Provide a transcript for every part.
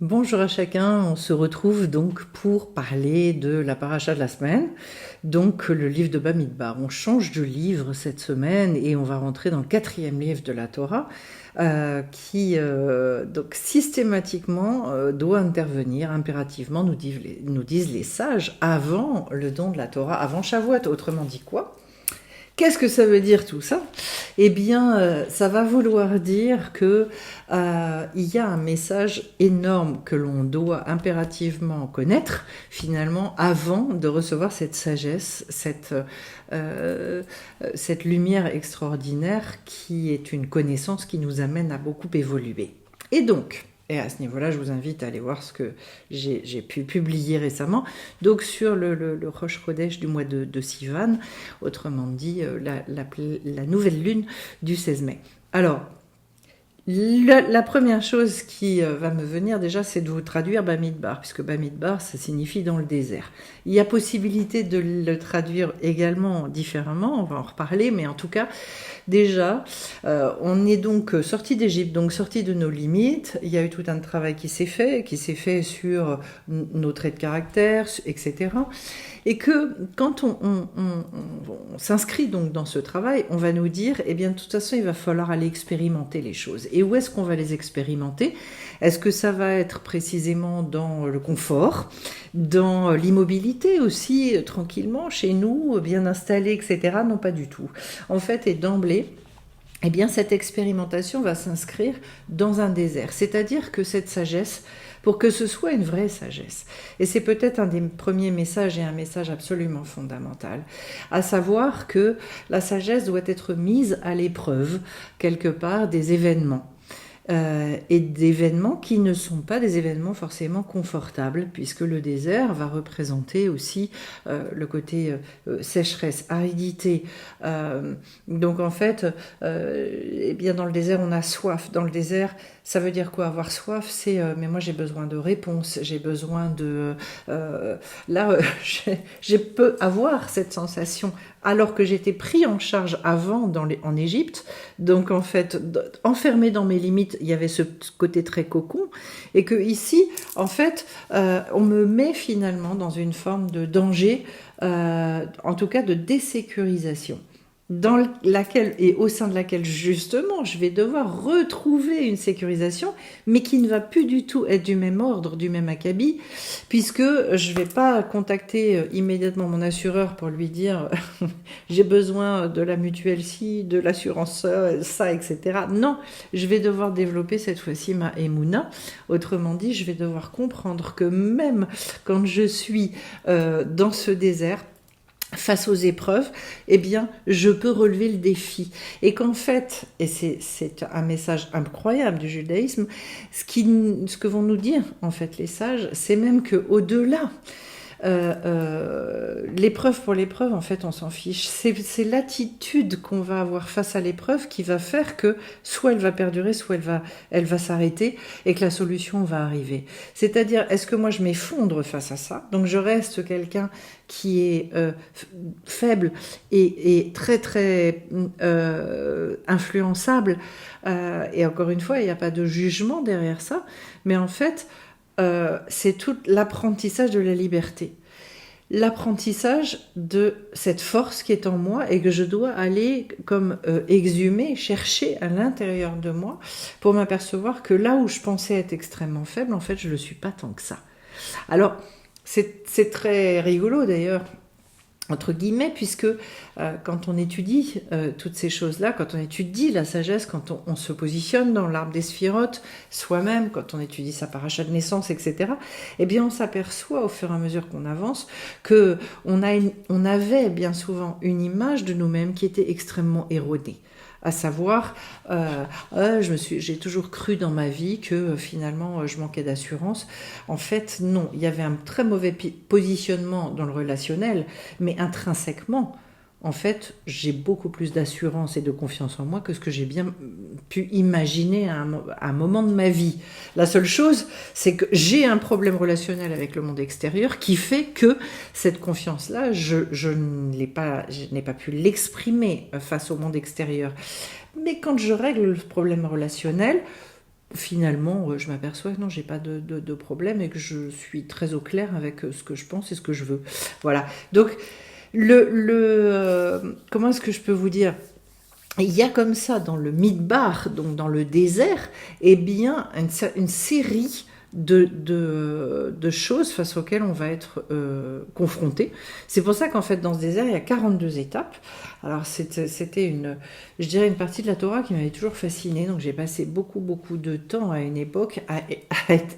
Bonjour à chacun, on se retrouve donc pour parler de la paracha de la semaine, donc le livre de Bamidbar. On change de livre cette semaine et on va rentrer dans le quatrième livre de la Torah qui donc systématiquement doit intervenir impérativement, nous disent les sages, avant le don de la Torah, avant Shavuot. Autrement dit quoi? Qu'est-ce que ça veut dire tout ça? Eh bien, ça va vouloir dire que il y a un message énorme que l'on doit impérativement connaître, finalement, avant de recevoir cette sagesse, cette lumière extraordinaire qui est une connaissance qui nous amène à beaucoup évoluer. Et donc, et à ce niveau-là, je vous invite à aller voir ce que j'ai pu publier récemment. Donc sur le Rosh Chodesh du mois de Sivan, autrement dit la nouvelle lune du 16 mai. Alors, la première chose qui va me venir déjà, c'est de vous traduire Bamidbar, puisque Bamidbar, ça signifie dans le désert. Il y a possibilité de le traduire également différemment, on va en reparler, mais en tout cas, déjà, on est donc sorti d'Égypte, donc sorti de nos limites. Il y a eu tout un travail qui s'est fait sur nos traits de caractère, etc. Et que quand on s'inscrit donc dans ce travail, on va nous dire, eh bien, de toute façon, il va falloir aller expérimenter les choses. Et où est-ce qu'on va les expérimenter? Est-ce que ça va être précisément dans le confort, dans l'immobilité aussi, tranquillement, chez nous, bien installé, etc. Non, pas du tout. En fait, et d'emblée, eh bien, cette expérimentation va s'inscrire dans un désert. C'est-à-dire que cette sagesse, pour que ce soit une vraie sagesse, et c'est peut-être un des premiers messages et un message absolument fondamental, à savoir que la sagesse doit être mise à l'épreuve, quelque part, des événements. Et d'événements qui ne sont pas des événements forcément confortables, puisque le désert va représenter aussi le côté sécheresse, aridité. Donc en fait, eh bien dans le désert, on a soif. Dans le désert, ça veut dire quoi? Avoir soif, c'est mais moi j'ai besoin de réponses, j'ai besoin de... je peux avoir cette sensation alors que j'étais pris en charge avant en Égypte. Donc en fait, enfermé dans mes limites, il y avait ce côté très cocon, et que ici, en fait, on me met finalement dans une forme de danger, en tout cas de désécurisation, dans laquelle et au sein de laquelle justement je vais devoir retrouver une sécurisation, mais qui ne va plus du tout être du même ordre, du même acabit, puisque je vais pas contacter immédiatement mon assureur pour lui dire j'ai besoin de la mutuelle ci, de l'assurance ça, etc. Non, je vais devoir développer cette fois-ci ma émouna. Autrement dit, je vais devoir comprendre que même quand je suis dans ce désert, face aux épreuves, eh bien, je peux relever le défi. Et qu'en fait, et c'est un message incroyable du judaïsme, ce que vont nous dire, en fait, les sages, c'est même qu'au-delà, l'épreuve pour l'épreuve, en fait, on s'en fiche. C'est l'attitude qu'on va avoir face à l'épreuve qui va faire que soit elle va perdurer, soit elle va s'arrêter et que la solution va arriver. C'est-à-dire, est-ce que moi je m'effondre face à ça? Donc je reste quelqu'un qui est faible et très très influençable. Et encore une fois, il n'y a pas de jugement derrière ça, mais en fait, c'est tout l'apprentissage de la liberté. L'apprentissage de cette force qui est en moi et que je dois aller comme exhumer, chercher à l'intérieur de moi pour m'apercevoir que là où je pensais être extrêmement faible, en fait, je ne le suis pas tant que ça. Alors, c'est très rigolo d'ailleurs, entre guillemets, puisque quand on étudie toutes ces choses-là, quand on étudie la sagesse, quand on se positionne dans l'arbre des sphirotes, soi-même, quand on étudie sa paracha de naissance, etc., eh bien on s'aperçoit au fur et à mesure qu'on avance que on avait bien souvent une image de nous-mêmes qui était extrêmement erronée. À savoir, j'ai toujours cru dans ma vie que finalement je manquais d'assurance. En fait, non, il y avait un très mauvais positionnement dans le relationnel, mais intrinsèquement, en fait, j'ai beaucoup plus d'assurance et de confiance en moi que ce que j'ai bien pu imaginer à un moment de ma vie. La seule chose, c'est que j'ai un problème relationnel avec le monde extérieur qui fait que cette confiance-là, je n'ai pas pu l'exprimer face au monde extérieur. Mais quand je règle le problème relationnel, finalement, je m'aperçois que non, j'ai pas de problème et que je suis très au clair avec ce que je pense et ce que je veux. Voilà. Donc, comment est-ce que je peux vous dire? Il y a comme ça dans le Midbar, donc dans le désert, eh bien une série de choses face auxquelles on va être confronté. C'est pour ça qu'en fait dans ce désert il y a 42 étapes. Alors c'était je dirais une partie de la Torah qui m'avait toujours fascinée. Donc j'ai passé beaucoup de temps à une époque à être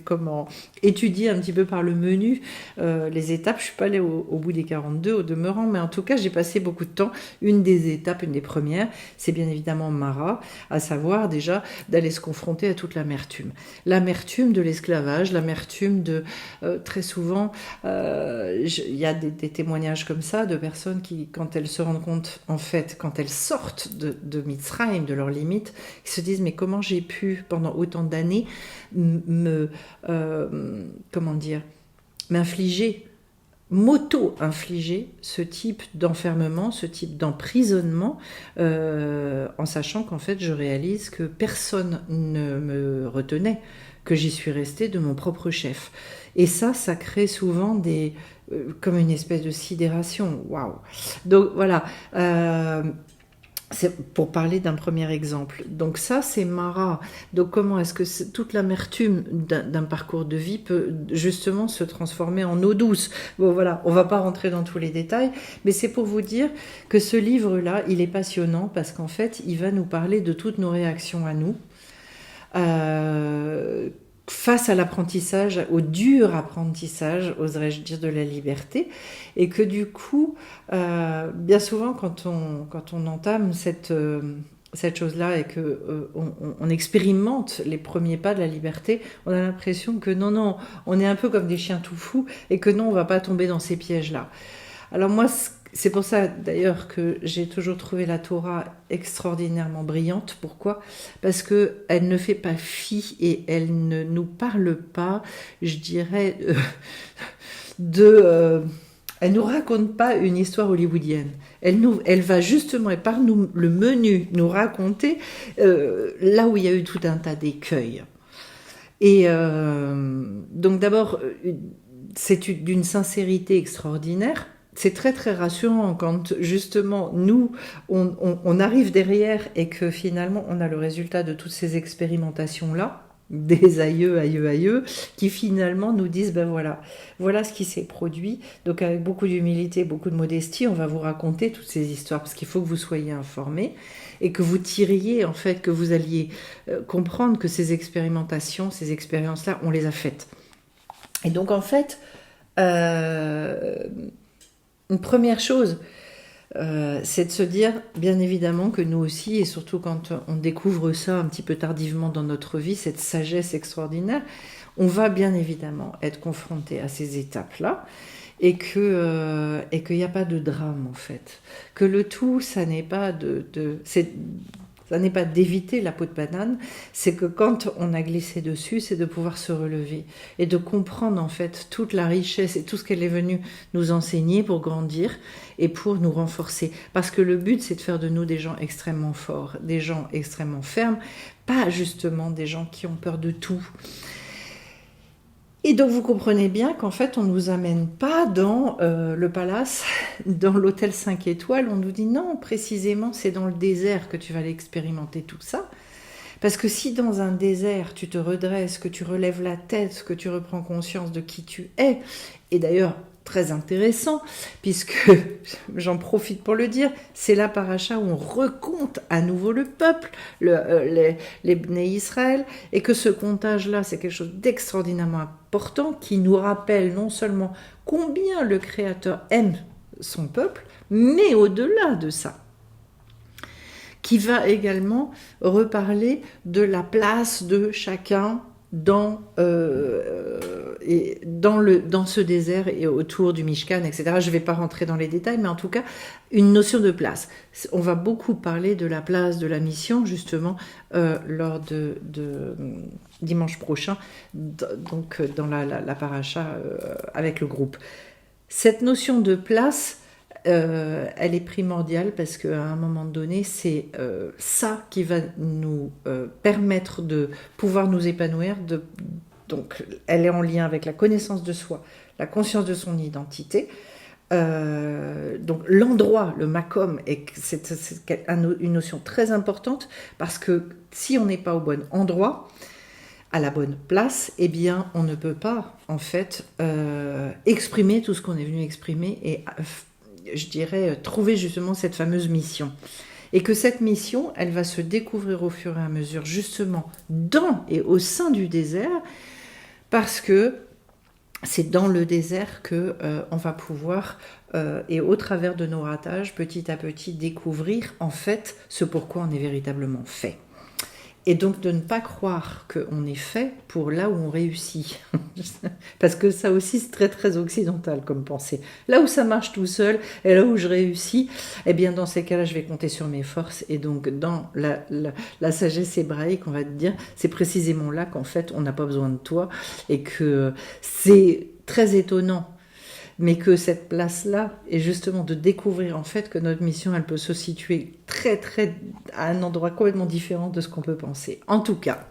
comment étudier un petit peu par le menu les étapes. Je suis pas allée au bout des 42 au demeurant, mais en tout cas j'ai passé beaucoup de temps. Une des étapes, une des premières, c'est bien évidemment Mara, à savoir déjà d'aller se confronter à toute l'amertume de l'esclavage, l'amertume de très souvent il y a des témoignages comme ça de personnes qui, quand elles se rendent compte, en fait, quand elles sortent de Mitzrayim, de leurs limites, ils se disent mais comment j'ai pu pendant autant d'années comment dire, m'auto-infliger ce type d'enfermement, ce type d'emprisonnement, en sachant qu'en fait je réalise que personne ne me retenait, que j'y suis restée de mon propre chef. Et ça crée souvent comme une espèce de sidération. Waouh! Donc voilà. C'est pour parler d'un premier exemple. Donc ça, c'est Mara. Donc comment est-ce que toute l'amertume d'un parcours de vie peut justement se transformer en eau douce? Bon voilà, on va pas rentrer dans tous les détails, mais c'est pour vous dire que ce livre-là, il est passionnant parce qu'en fait, il va nous parler de toutes nos réactions à nous. Face à l'apprentissage, au dur apprentissage, oserais-je dire, de la liberté, et que du coup, bien souvent, quand on entame cette chose-là et que on expérimente les premiers pas de la liberté, on a l'impression que non, on est un peu comme des chiens tout fous et que non, on va pas tomber dans ces pièges-là. Alors moi, c'est pour ça d'ailleurs que j'ai toujours trouvé la Torah extraordinairement brillante. Pourquoi? Parce qu'elle ne fait pas fi et elle ne nous parle pas, je dirais, elle nous raconte pas une histoire hollywoodienne. Elle va justement, et par le menu, nous raconter là où il y a eu tout un tas d'écueils. Et donc d'abord, c'est d'une sincérité extraordinaire. C'est très très rassurant quand justement nous on arrive derrière et que finalement on a le résultat de toutes ces expérimentations là, des aïeux qui finalement nous disent ben voilà ce qui s'est produit. Donc avec beaucoup d'humilité, beaucoup de modestie, on va vous raconter toutes ces histoires parce qu'il faut que vous soyez informés et que vous tiriez en fait, que vous alliez comprendre que ces expérimentations, ces expériences là, on les a faites. Et donc en fait une première chose, c'est de se dire, bien évidemment, que nous aussi, et surtout quand on découvre ça un petit peu tardivement dans notre vie, cette sagesse extraordinaire, on va bien évidemment être confronté à ces étapes-là, et qu'il n'y a pas de drame, en fait. Que le tout, ça n'est pas ça n'est pas d'éviter la peau de banane, c'est que quand on a glissé dessus, c'est de pouvoir se relever et de comprendre en fait toute la richesse et tout ce qu'elle est venue nous enseigner pour grandir et pour nous renforcer. Parce que le but, c'est de faire de nous des gens extrêmement forts, des gens extrêmement fermes, pas justement des gens qui ont peur de tout. Et donc vous comprenez bien qu'en fait on ne nous amène pas dans le palace, dans l'hôtel 5 étoiles, on nous dit non, précisément c'est dans le désert que tu vas aller expérimenter tout ça. Parce que si dans un désert tu te redresses, que tu relèves la tête, que tu reprends conscience de qui tu es, et d'ailleurs très intéressant, puisque j'en profite pour le dire, c'est la paracha où on recompte à nouveau le peuple, les Bnei Israël, et que ce comptage-là, c'est quelque chose d'extraordinairement important qui nous rappelle non seulement combien le Créateur aime son peuple, mais au-delà de ça, qui va également reparler de la place de chacun dans ce désert et autour du Mishkan, etc. Je ne vais pas rentrer dans les détails, mais en tout cas, une notion de place. On va beaucoup parler de la place de la mission, justement, lors de dimanche prochain, donc dans la paracha avec le groupe. Cette notion de place, elle est primordiale parce qu'à un moment donné, c'est ça qui va nous permettre de pouvoir nous épanouir. Donc, elle est en lien avec la connaissance de soi, la conscience de son identité. Donc l'endroit, le makom, c'est une notion très importante parce que si on n'est pas au bon endroit, à la bonne place, eh bien on ne peut pas en fait exprimer tout ce qu'on est venu exprimer et je dirais trouver justement cette fameuse mission. Et que cette mission, elle va se découvrir au fur et à mesure justement dans et au sein du désert parce que c'est dans le désert que on va pouvoir, et au travers de nos ratages, petit à petit découvrir en fait ce pourquoi on est véritablement fait. Et donc de ne pas croire qu'on est fait pour là où on réussit. Parce que ça aussi c'est très très occidental comme pensée. Là où ça marche tout seul et là où je réussis, eh bien dans ces cas-là je vais compter sur mes forces. Et donc dans la sagesse hébraïque on va te dire, c'est précisément là qu'en fait on n'a pas besoin de toi. Et que c'est très étonnant. Mais que cette place-là est justement de découvrir en fait que notre mission, elle peut se situer très très à un endroit complètement différent de ce qu'on peut penser. En tout cas,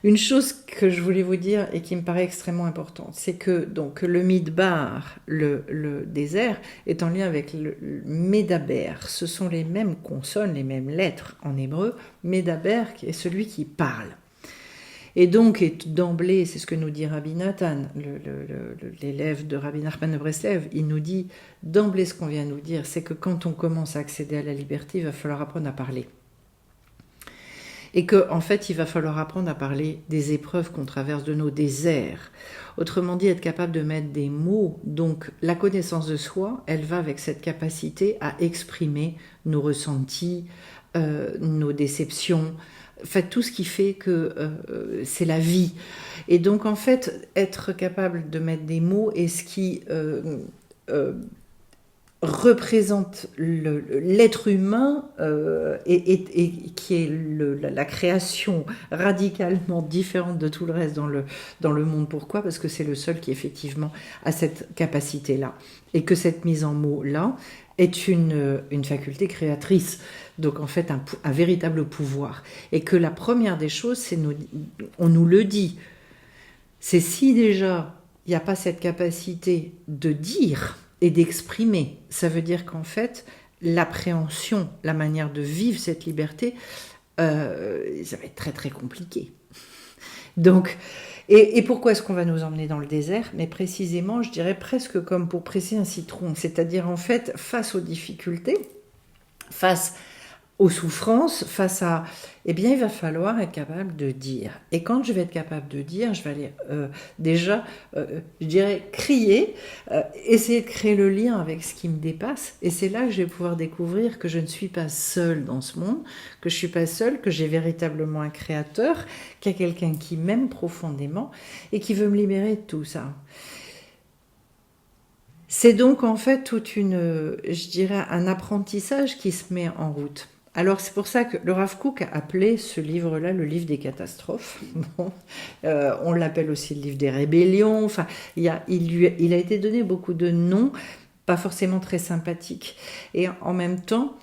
une chose que je voulais vous dire et qui me paraît extrêmement importante, c'est que donc le midbar, le désert, est en lien avec le médaber. Ce sont les mêmes consonnes, les mêmes lettres en hébreu. Médaber qui est celui qui parle. Et donc, d'emblée, c'est ce que nous dit Rabbi Nathan, l'élève de Rabbi Nachman de Breslev, il nous dit, d'emblée ce qu'on vient nous dire, c'est que quand on commence à accéder à la liberté, il va falloir apprendre à parler. Et qu'en fait, il va falloir apprendre à parler des épreuves qu'on traverse, de nos déserts. Autrement dit, être capable de mettre des mots. Donc, la connaissance de soi, elle va avec cette capacité à exprimer nos ressentis, nos déceptions, en fait, tout ce qui fait que c'est la vie. Et donc, en fait, être capable de mettre des mots est ce qui représente l'être humain et qui est la création radicalement différente de tout le reste dans le monde. Pourquoi ? Parce que c'est le seul qui, effectivement, a cette capacité-là. Et que cette mise en mots-là est une faculté créatrice. Donc en fait un véritable pouvoir. Et que la première des choses, c'est on nous le dit, c'est si déjà il n'y a pas cette capacité de dire et d'exprimer, ça veut dire qu'en fait l'appréhension, la manière de vivre cette liberté, ça va être très très compliqué. Donc, et pourquoi est-ce qu'on va nous emmener dans le désert ? Mais précisément, je dirais presque comme pour presser un citron, c'est-à-dire en fait face aux difficultés, face aux souffrances, face à... Eh bien, il va falloir être capable de dire. Et quand je vais être capable de dire, je vais aller déjà, je dirais, crier, essayer de créer le lien avec ce qui me dépasse. Et c'est là que je vais pouvoir découvrir que je ne suis pas seule dans ce monde, que je ne suis pas seule, que j'ai véritablement un créateur, qu'il y a quelqu'un qui m'aime profondément et qui veut me libérer de tout ça. C'est donc en fait toute je dirais, un apprentissage qui se met en route. Alors c'est pour ça que le Rav Kook a appelé ce livre-là le livre des catastrophes. Bon, on l'appelle aussi le livre des rébellions. Enfin, il a été donné beaucoup de noms, pas forcément très sympathiques. Et en même temps,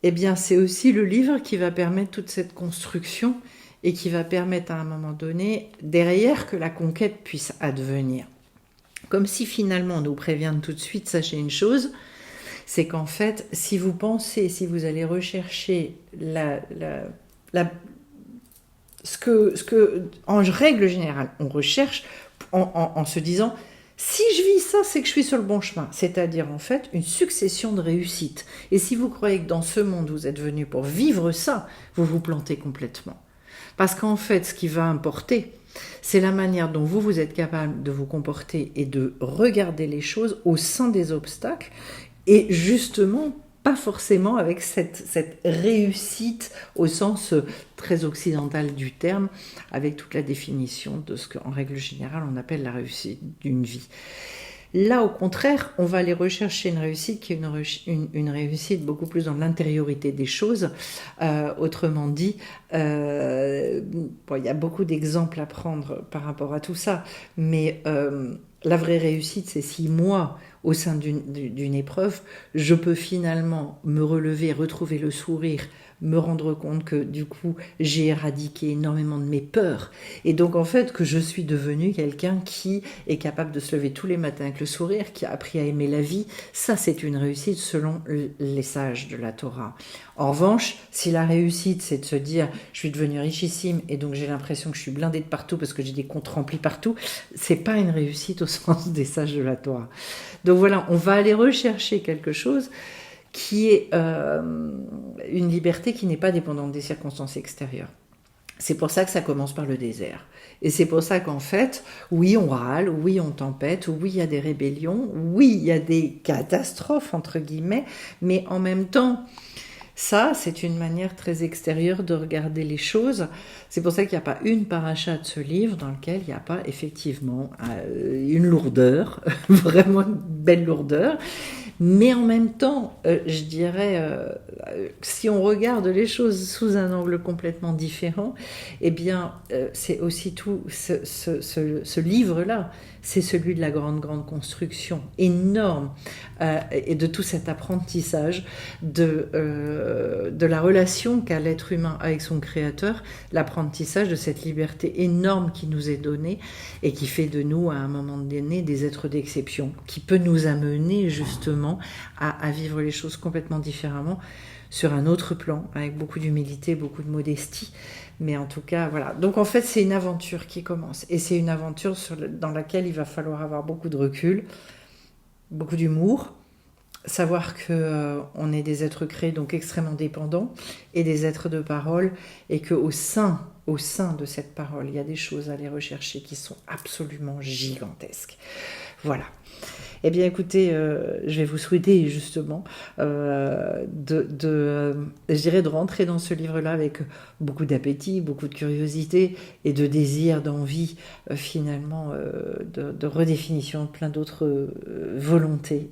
eh bien, c'est aussi le livre qui va permettre toute cette construction et qui va permettre à un moment donné, derrière, que la conquête puisse advenir. Comme si finalement on nous prévient tout de suite, sachez une chose, c'est qu'en fait, si vous pensez, si vous allez rechercher ce que, en règle générale, on recherche en se disant, si je vis ça, c'est que je suis sur le bon chemin. C'est-à-dire, en fait, une succession de réussites. Et si vous croyez que dans ce monde, vous êtes venu pour vivre ça, vous vous plantez complètement. Parce qu'en fait, ce qui va importer, c'est la manière dont vous êtes capable de vous comporter et de regarder les choses au sein des obstacles et justement pas forcément avec cette réussite au sens très occidental du terme, avec toute la définition de ce qu'en règle générale on appelle la réussite d'une vie. Là, au contraire, on va aller rechercher une réussite qui est une réussite beaucoup plus dans l'intériorité des choses. Autrement dit, bon, il y a beaucoup d'exemples à prendre par rapport à tout ça, mais la vraie réussite, c'est si moi, au sein d'une épreuve, je peux finalement me relever, retrouver le sourire, me rendre compte que du coup j'ai éradiqué énormément de mes peurs et donc en fait que je suis devenue quelqu'un qui est capable de se lever tous les matins avec le sourire, qui a appris à aimer la vie. Ça, c'est une réussite selon les sages de la Torah. En revanche, si la réussite c'est de se dire je suis devenue richissime et donc j'ai l'impression que je suis blindée de partout parce que j'ai des comptes remplis partout, c'est pas une réussite au sens des sages de la Torah. Donc voilà, on va aller rechercher quelque chose qui est une liberté qui n'est pas dépendante des circonstances extérieures. C'est pour ça que ça commence par le désert. Et c'est pour ça qu'en fait, oui, on râle, oui, on tempête, oui, il y a des rébellions, oui, il y a des catastrophes, entre guillemets, mais en même temps, ça, c'est une manière très extérieure de regarder les choses. C'est pour ça qu'il n'y a pas une paracha de ce livre dans lequel il n'y a pas effectivement une lourdeur, vraiment une belle lourdeur. Mais en même temps, je dirais, si on regarde les choses sous un angle complètement différent, eh bien, c'est aussi tout ce livre-là, c'est celui de la grande construction énorme et de tout cet apprentissage de la relation qu'a l'être humain avec son créateur, l'apprentissage de cette liberté énorme qui nous est donnée et qui fait de nous, à un moment donné, des êtres d'exception, qui peut nous amener justement à vivre les choses complètement différemment, sur un autre plan, avec beaucoup d'humilité, beaucoup de modestie. Mais en tout cas, voilà. Donc en fait, c'est une aventure qui commence. Et c'est une aventure dans laquelle il va falloir avoir beaucoup de recul, beaucoup d'humour, savoir qu'on est des êtres créés, donc extrêmement dépendants, et des êtres de parole, et qu'au sein de cette parole, il y a des choses à aller rechercher qui sont absolument gigantesques. Voilà. Eh bien, écoutez, je vais vous souhaiter justement je dirais de rentrer dans ce livre-là avec beaucoup d'appétit, beaucoup de curiosité et de désir, d'envie, finalement, de redéfinition de plein d'autres volontés.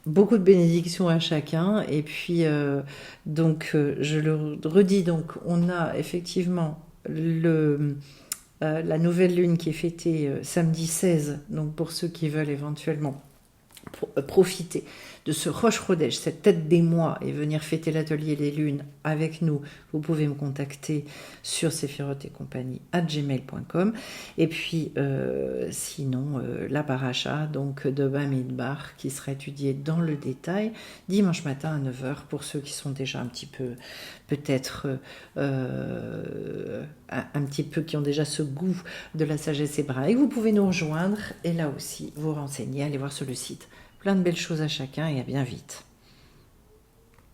Beaucoup de bénédictions à chacun. Et puis, je le redis, donc, on a effectivement la nouvelle lune qui est fêtée samedi 16, donc pour ceux qui veulent éventuellement profiter de ce Rosh Chodesh, cette tête des mois, et venir fêter l'atelier Les Lunes avec nous, vous pouvez me contacter sur sephirotetcompagnie@gmail.com. Et puis, sinon, la paracha donc, de Bamidbar qui sera étudiée dans le détail dimanche matin à 9h pour ceux qui sont déjà un petit peu, peut-être, un petit peu, qui ont déjà ce goût de la sagesse hébraïque. Vous pouvez nous rejoindre et là aussi vous renseigner, allez voir sur le site. Plein de belles choses à chacun et à bien vite.